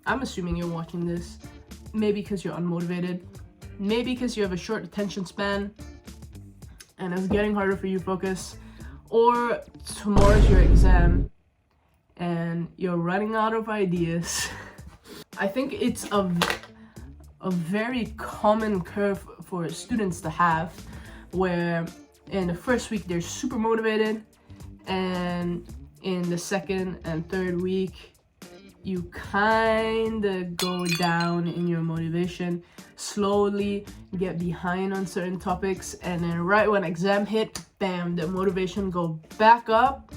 I'm assuming you're watching this, maybe because you're unmotivated, maybe because you have a short attention span and it's getting harder for you to focus, or tomorrow's your exam and you're running out of ideas. I think it's a very common curve for students to have, where in the first week they're super motivated, and in the second and third week you kind of go down in your motivation, slowly get behind on certain topics, and then right when exam hit, bam, the motivation go back up.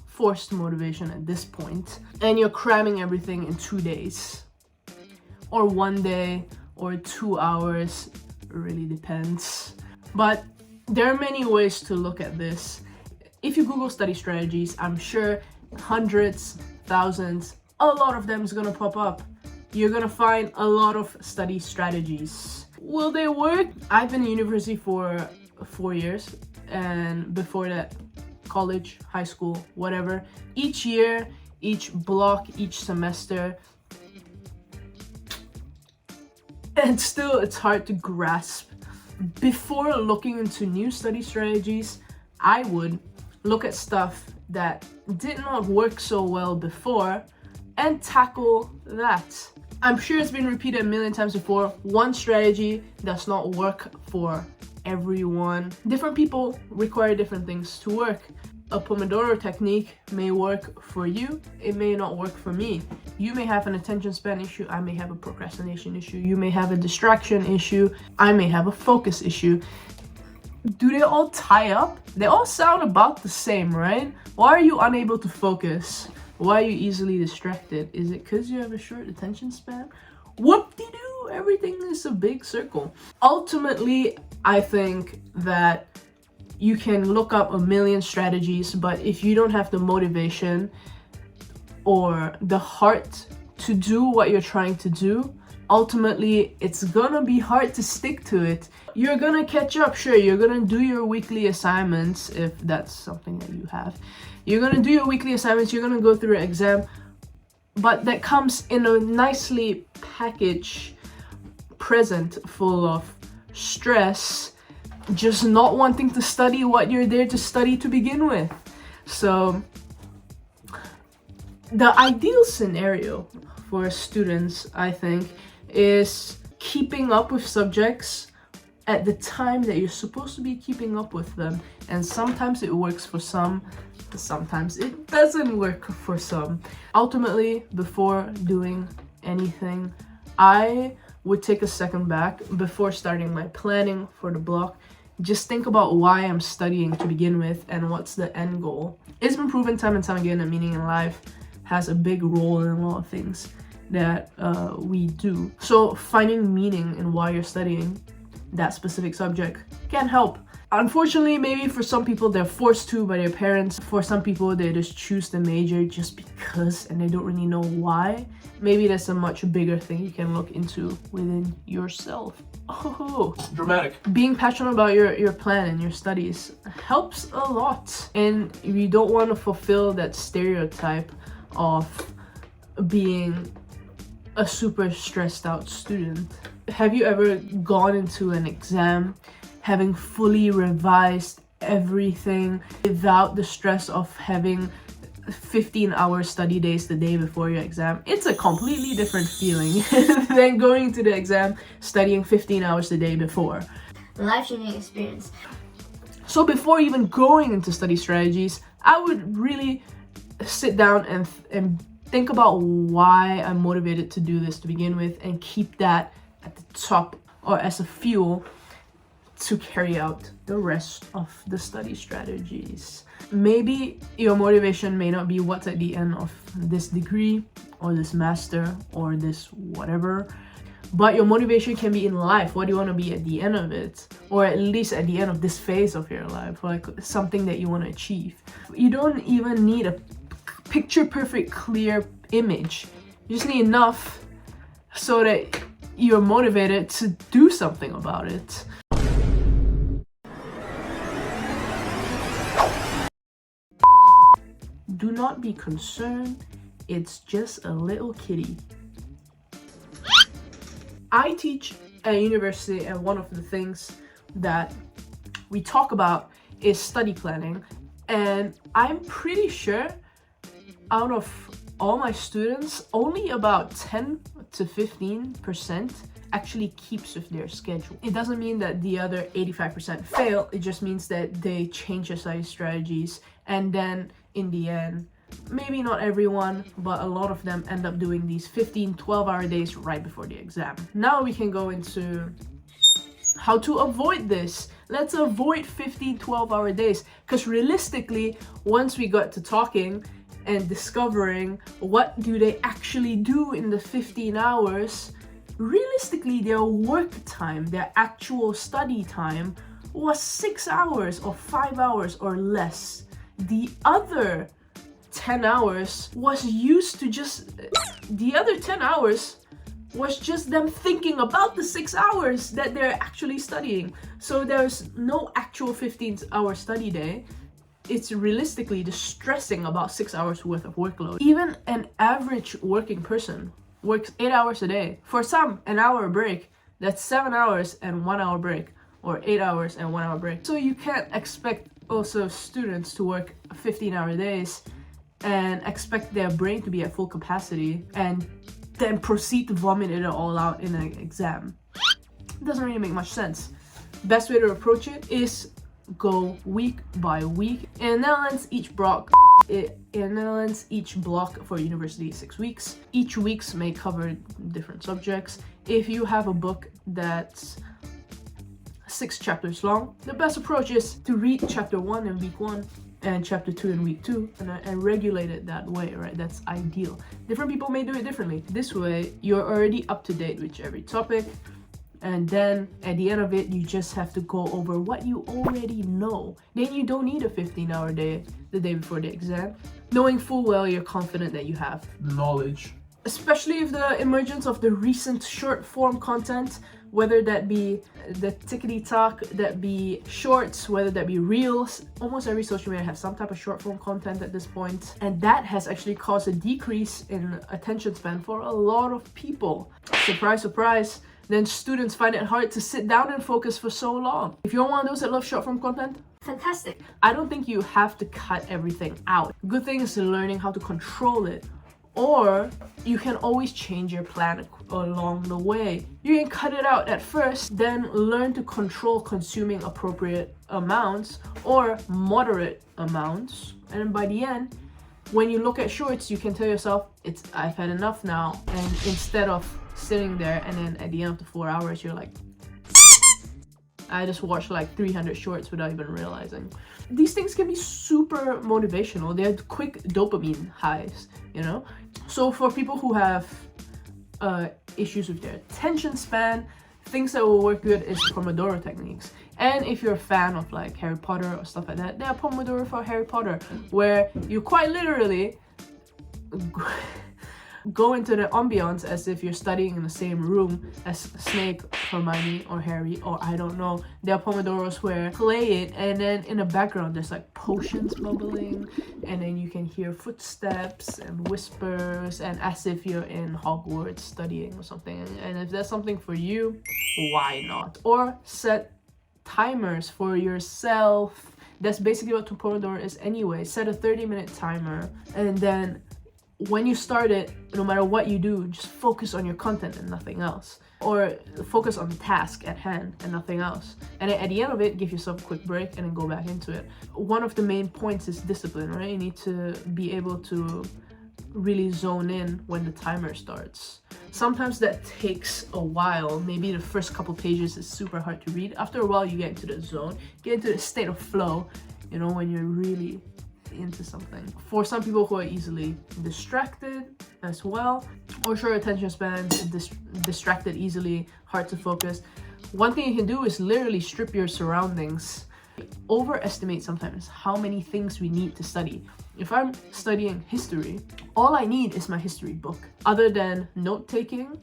Forced motivation at this point, and you're cramming everything in 2 days or 1 day or 2 hours. It really depends, but there are many ways to look at this. If you Google study strategies, I'm sure hundreds, thousands, a lot of them is gonna pop up. You're gonna find a lot of study strategies. Will they work? I've been in university for 4 years, and before that, college, high school, whatever. Each year, each block, each semester, and still it's hard to grasp. Before looking into new study strategies, I would look at stuff that did not work so well before and tackle that. I'm sure it's been repeated a million times before. One strategy does not work for everyone. Different people require different things to work. A Pomodoro technique may work for you, it may not work for me. You may have an attention span issue, I may have a procrastination issue. You may have a distraction issue, I may have a focus issue. Do they all tie up? They all sound about the same, right? Why are you unable to focus? Why are you easily distracted? Is it because you have a short attention span? Whoop-de-doo, everything is a big circle. Ultimately, I think that you can look up a million strategies, but if you don't have the motivation or the heart to do what you're trying to do, ultimately it's gonna be hard to stick to it. You're gonna catch up, sure, you're gonna do your weekly assignments if that's something that you have. You're gonna do your weekly assignments, you're gonna go through an exam, but that comes in a nicely packaged present full of stress, just not wanting to study what you're there to study to begin with. So the ideal scenario for students, I think, is keeping up with subjects at the time that you're supposed to be keeping up with them. And sometimes it works for some, sometimes it doesn't work for some. Ultimately, before doing anything, I would take a second back before starting my planning for the block. Just think about why I'm studying to begin with and what's the end goal. It's been proven time and time again that meaning in life has a big role in a lot of things that we do. So finding meaning in why you're studying that specific subject can help. Unfortunately, maybe for some people they're forced to by their parents. For some people they just choose the major just because and they don't really know why. Maybe that's a much bigger thing you can look into within yourself. Oh, dramatic. Being passionate about your plan and your studies helps a lot. And if you don't want to fulfill that stereotype of being a super stressed out student, have you ever gone into an exam having fully revised everything without the stress of having 15-hour study days the day before your exam? It's a completely different feeling than going to the exam studying 15 hours the day before. Life-changing experience. So before even going into study strategies, I would really sit down and think about why I'm motivated to do this to begin with, and keep that at the top or as a fuel to carry out the rest of the study strategies. Maybe your motivation may not be what's at the end of this degree or this master or this whatever, but your motivation can be in life. What do you want to be at the end of it, or at least at the end of this phase of your life, like something that you want to achieve. You don't even need a picture perfect clear image. You just need enough so that you're motivated to do something about it. Do not be concerned, it's just a little kitty. I teach at university, and one of the things that we talk about is study planning. And I'm pretty sure out of all my students, only about 10 to 15% actually keeps with their schedule. It doesn't mean that the other 85% fail, it just means that they change their study strategies, and then in the end, maybe not everyone, but a lot of them end up doing these 15, 12-hour days right before the exam. Now we can go into how to avoid this. Let's avoid 15, 12-hour days, because realistically, once we got to talking and discovering what do they actually do in the 15 hours, realistically their work time, their actual study time was 6 hours or 5 hours or less. The other 10 hours was used to just, the other 10 hours was just them thinking about the 6 hours that they're actually studying. So there's no actual 15-hour study day. It's realistically just stressing about 6 hours worth of workload. Even an average working person works 8 hours a day. For some, an hour break, that's 7 hours and 1 hour break, or 8 hours and 1 hour break. So you can't expect also students to work 15-hour days and expect their brain to be at full capacity and then proceed to vomit it all out in an exam. It doesn't really make much sense. Best way to approach it is go week by week. In the Netherlands, each block for university is 6 weeks. Each weeks may cover different subjects. If you have a book that's 6 chapters long, the best approach is to read chapter 1 in week 1 and chapter 2 in week 2 and regulate it that way, right? That's ideal. Different people may do it differently. This way, you're already up to date with every topic. And then at the end of it, you just have to go over what you already know. Then you don't need a 15-hour day the day before the exam, knowing full well you're confident that you have knowledge. Especially if the emergence of the recent short form content, whether that be the tickety-talk, that be shorts, whether that be reels. Almost every social media has some type of short form content at this point. And that has actually caused a decrease in attention span for a lot of people. Surprise, surprise. Then students find it hard to sit down and focus for so long. If you're one of those that love short form content, Fantastic. I don't think you have to cut everything out. Good thing is learning how to control it. Or you can always change your plan along the way. You can cut it out at first, then learn to control consuming appropriate amounts or moderate amounts. And then by the end, when you look at shorts, you can tell yourself, I've had enough now. And instead of sitting there and then at the end of the 4 hours, you're like, I just watched like 300 shorts without even realizing. These things can be super motivational. They're quick dopamine highs, you know? So for people who have issues with their attention span, things that will work good is Pomodoro techniques. And if you're a fan of like Harry Potter or stuff like that, there are Pomodoro for Harry Potter, where you quite literally go into the ambiance as if you're studying in the same room as Snape, Hermione, or Harry, or I don't know. There are Pomodoros where play it, and then in the background there's like potions bubbling, and then you can hear footsteps and whispers, and as if you're in Hogwarts studying or something. And if that's something for you, why not? Or set timers for yourself. That's basically what Pomodoro is anyway. Set a 30-minute timer, and then when you start it, no matter what you do, just focus on your content and nothing else. Or focus on the task at hand and nothing else. And then at the end of it, give yourself a quick break and then go back into it. One of the main points is discipline, right? You need to be able to really zone in when the timer starts. Sometimes that takes a while. Maybe the first couple pages is super hard to read. After a while, you get into the zone, get into the state of flow, you know, when you're really into something. For some people who are easily distracted as well, or short attention spans, distracted easily, hard to focus, one thing you can do is literally strip your surroundings. Overestimate sometimes how many things we need to study. If I'm studying history, all I need is my history book, other than note-taking,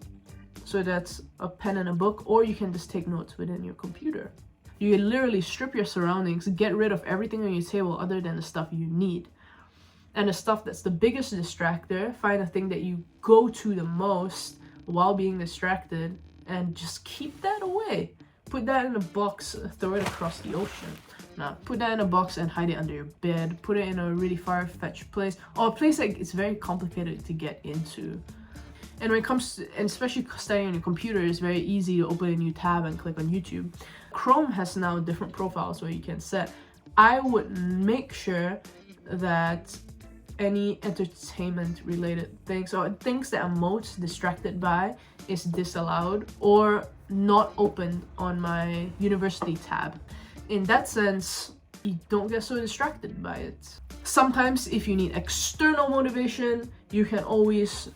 so that's a pen and a book, or you can just take notes within your computer. You can literally strip your surroundings, get rid of everything on your table other than the stuff you need. And the stuff that's the biggest distractor, find a thing that you go to the most while being distracted, and just keep that away. Put that in a box, throw it across the ocean. Now, put that in a box and hide it under your bed. Put it in a really far-fetched place, or a place that it's very complicated to get into. And when it comes to, and especially studying on your computer, it's very easy to open a new tab and click on YouTube. Chrome has now different profiles where you can set. I would make sure that any entertainment related things or things that I'm most distracted by is disallowed or not opened on my university tab. In that sense, you don't get so distracted by it. Sometimes if you need external motivation, you can always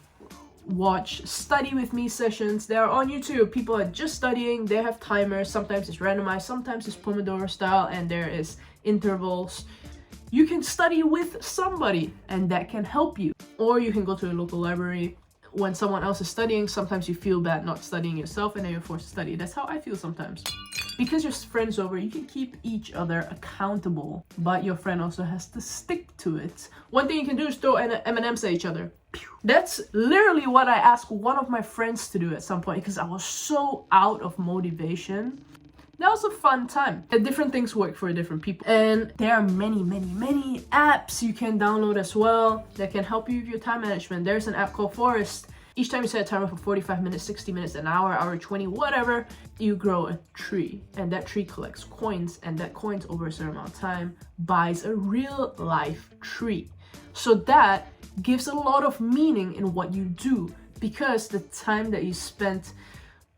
watch study with me sessions. They are on YouTube. People are just studying, they have timers. Sometimes it's randomized, sometimes it's Pomodoro style, and there is intervals. You can study with somebody and that can help you. Or you can go to a local library. When someone else is studying, sometimes you feel bad not studying yourself and then you're forced to study. That's how I feel sometimes. Because your friend's over, you can keep each other accountable, but your friend also has to stick to it. One thing you can do is throw M&Ms at each other. That's literally what I asked one of my friends to do at some point because I was so out of motivation. That was a fun time. And different things work for different people. And there are many apps you can download as well that can help you with your time management. There's an app called Forest. Each time you set a timer for 45 minutes, 60 minutes, an hour, hour 20, whatever, you grow a tree. And that tree collects coins, and that coins over a certain amount of time buys a real life tree. So that gives a lot of meaning in what you do, because the time that you spent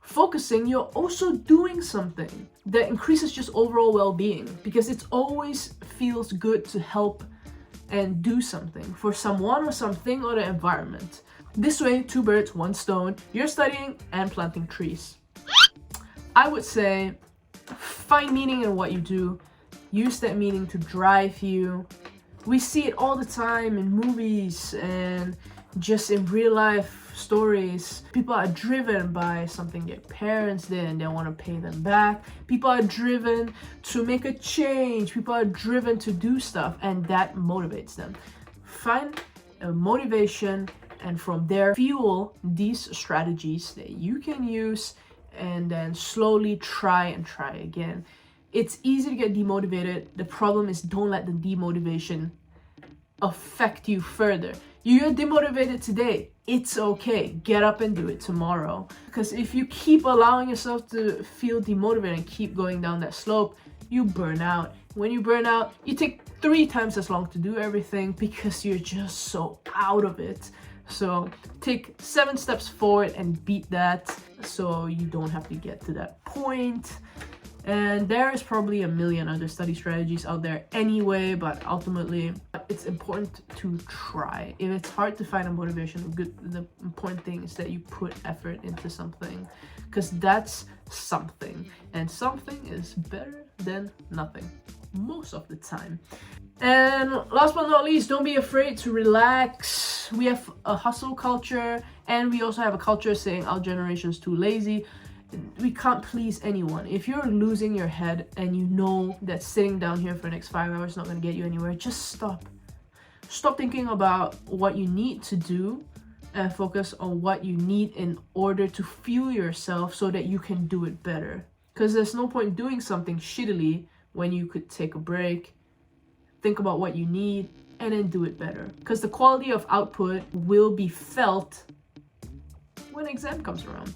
focusing, you're also doing something that increases just overall well-being, because it always feels good to help and do something for someone or something or the environment. This way, 2 birds, 1 stone. You're studying and planting trees. I would say find meaning in what you do. Use that meaning to drive you. We see it all the time in movies and just in real life stories. People are driven by something their parents did and they want to pay them back. People are driven to make a change. People are driven to do stuff, and that motivates them. Find a motivation, and from there fuel these strategies that you can use, and then slowly try again. It's easy to get demotivated. The problem is, don't let the demotivation affect you further. You're demotivated today. It's okay. Get up and do it tomorrow. Because if you keep allowing yourself to feel demotivated and keep going down that slope, you burn out. When you burn out, you take 3 times as long to do everything because you're just so out of it. So take 7 steps forward and beat that so you don't have to get to that point. And there is probably a million other study strategies out there anyway, but ultimately it's important to try. If it's hard to find a motivation, the important thing is that you put effort into something, because that's something, and something is better than nothing most of the time. And last but not least, don't be afraid to relax. We have a hustle culture, and we also have a culture saying our generation's too lazy. We can't please anyone. If you're losing your head and you know that sitting down here for the next 5 hours is not going to get you anywhere, just stop. Stop thinking about what you need to do and focus on what you need in order to fuel yourself so that you can do it better. Because there's no point doing something shittily when you could take a break, think about what you need, and then do it better. Because the quality of output will be felt when exam comes around.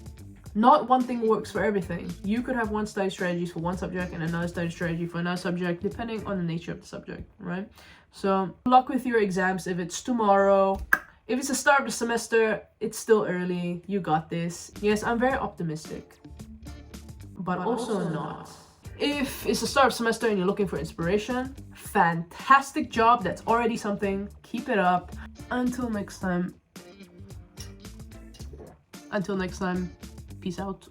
Not one thing works for everything. You could have one study strategy for one subject and another study strategy for another subject, depending on the nature of the subject, right? So good luck with your exams. If it's tomorrow, if it's the start of the semester, it's still early. You got this. Yes, I'm very optimistic, but also not. If it's the start of semester and you're looking for inspiration, fantastic job. That's already something. Keep it up. Until next time. Peace out.